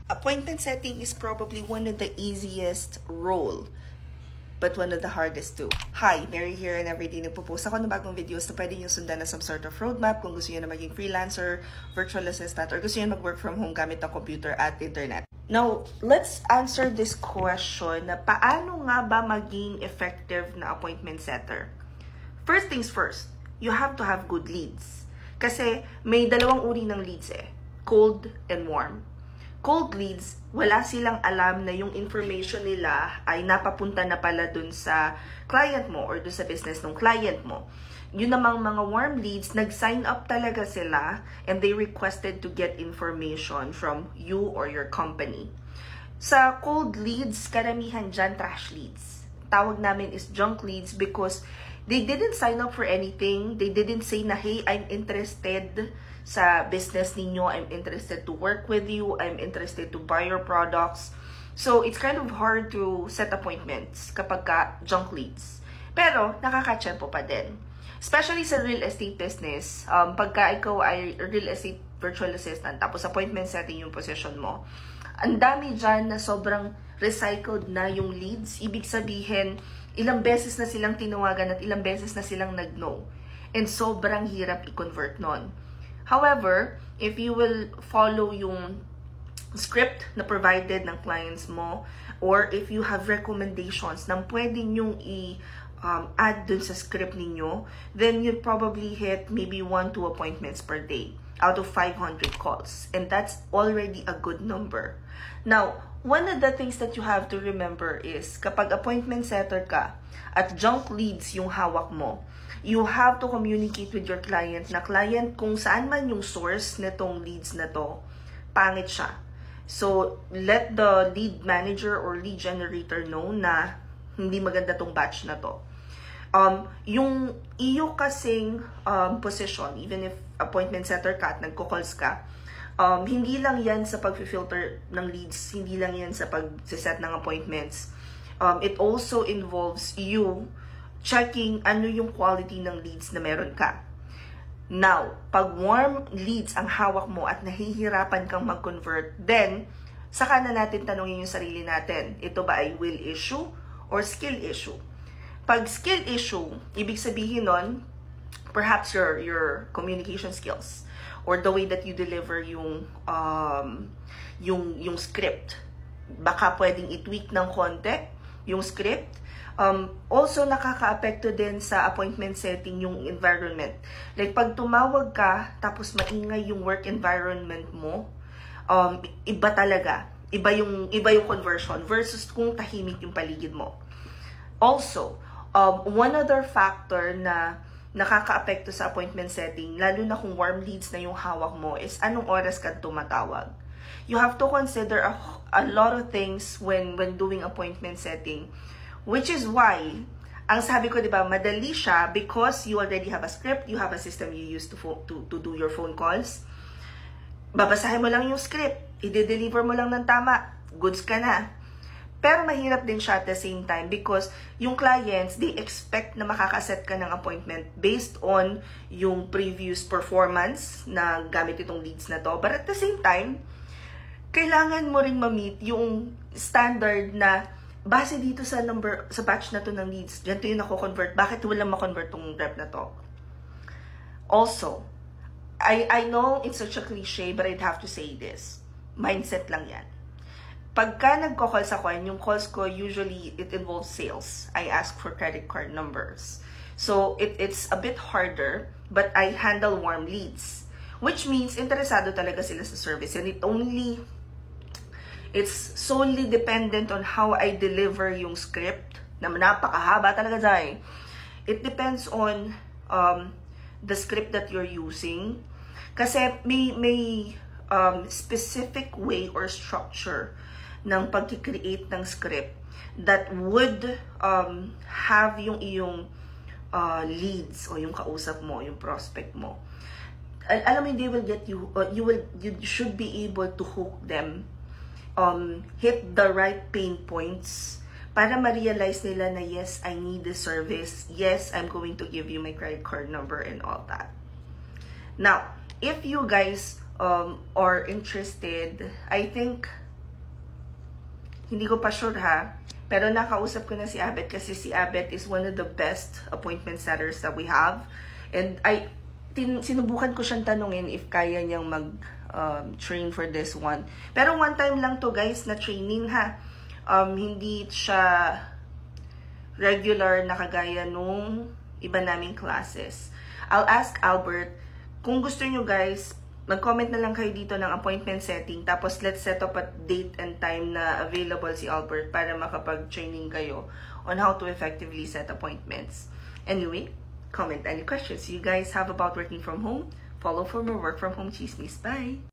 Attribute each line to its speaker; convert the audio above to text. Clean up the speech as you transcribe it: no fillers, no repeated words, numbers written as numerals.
Speaker 1: Appointment setting is probably one of the easiest role, but one of the hardest too. Hi, Mary here, and everyday nagpo-post ako ng bagong videos na pwede nyo sundan na some sort of roadmap kung gusto nyo na maging freelancer, virtual assistant, or gusto nyo mag-work from home gamit ng computer at internet. Now, let's answer this question na paano nga ba maging effective na appointment setter? First things first, you have to have good leads. Kasi may dalawang uri ng leads cold and warm. Cold leads, wala silang alam na yung information nila ay napapunta na pala dun sa client mo or dun sa business ng client mo. Yun namang mga warm leads, nag-sign up talaga sila and they requested to get information from you or your company. Sa cold leads, karamihan dyan trash leads. Tawag namin is junk leads because they didn't sign up for anything. They didn't say na, hey, I'm interested sa business ninyo, I'm interested to work with you, I'm interested to buy your products. So, it's kind of hard to set appointments kapag ka junk leads. Pero, nakaka-tsempo pa din. Especially sa real estate business, pagka ikaw ay real estate virtual assistant, tapos appointment setting yung position mo, ang dami dyan na sobrang recycled na yung leads. Ibig sabihin, ilang beses na silang tinawagan at ilang beses na silang nag-no. And sobrang hirap i-convert nun. However, if you will follow yung script na provided ng clients mo, or if you have recommendations na pwede nyong add dun sa script ninyo, then you'll probably hit maybe 1-2 appointments per day out of 500 calls. And that's already a good number. Now, one of the things that you have to remember is kapag appointment setter ka at junk leads yung hawak mo, you have to communicate with your client na client kung saan man yung source netong leads na to, pangit siya. So, let the lead manager or lead generator know na hindi maganda tong batch na to. Yung iyo kasing position, even if appointment setter ka at nagko-calls ka, hindi lang yan sa pag-filter ng leads, hindi lang yan sa pag-set ng appointments. It also involves you checking ano yung quality ng leads na meron ka. Now, pag warm leads ang hawak mo at nahihirapan kang mag-convert, then, saka na natin tanongin yung sarili natin, ito ba ay will issue or skill issue? Pag skill issue, ibig sabihin nun, perhaps your communication skills or the way that you deliver yung script. Baka pwedeng i-tweak ng konti yung script. Also, nakaka-apekto din sa appointment setting yung environment. Like, pag tumawag ka, tapos maingay yung work environment mo, iba talaga. Iba yung conversion versus kung tahimik yung paligid mo. Also, one other factor na nakaka-apekto sa appointment setting, lalo na kung warm leads na yung hawak mo, is anong oras ka tumatawag. You have to consider a lot of things when doing appointment setting. Which is why, ang sabi ko, diba, madali siya because you already have a script, you have a system you use to do your phone calls. Babasahin mo lang yung script, i-deliver mo lang ng tama, goods ka na. Pero mahirap din siya at the same time because yung clients, they expect na makakaset ka ng appointment based on yung previous performance na gamit itong leads na to. But at the same time, kailangan mo ring ma-meet yung standard na base dito sa batch na to ng leads, dyan to yung nako-convert. Bakit walang ma-convert tong rep na to? Also, I know it's such a cliche, but I'd have to say this. Mindset lang yan. Pagka nagko-calls ako, yung calls ko, usually it involves sales. I ask for credit card numbers. So, it's a bit harder, but I handle warm leads. Which means, interesado talaga sila sa service. And it's solely dependent on how I deliver yung script na napakahaba talaga dyan. It depends on the script that you're using. Kasi may specific way or structure ng pag-create ng script that would have yung iyong leads o yung kausap mo, yung prospect mo. Alam mo, they will get you, you should be able to hook them, hit the right pain points para ma-realize nila na yes, I need this service. Yes, I'm going to give you my credit card number and all that. Now, if you guys are interested, I think Hindi ko pa sure ha. Pero nakausap ko na si Abet kasi si Abet is one of the best appointment setters that we have. And sinubukan ko siyang tanungin if kaya niyang train for this one. Pero one time lang to guys na training ha. Hindi siya regular na kagaya nung iba naming classes. I'll ask Albert, kung gusto nyo guys, mag-comment na lang kayo dito ng appointment setting, tapos let's set up a date and time na available si Albert para makapag-training kayo on how to effectively set appointments. Anyway, comment any questions you guys have about working from home. Follow for more work from home chismis. Bye!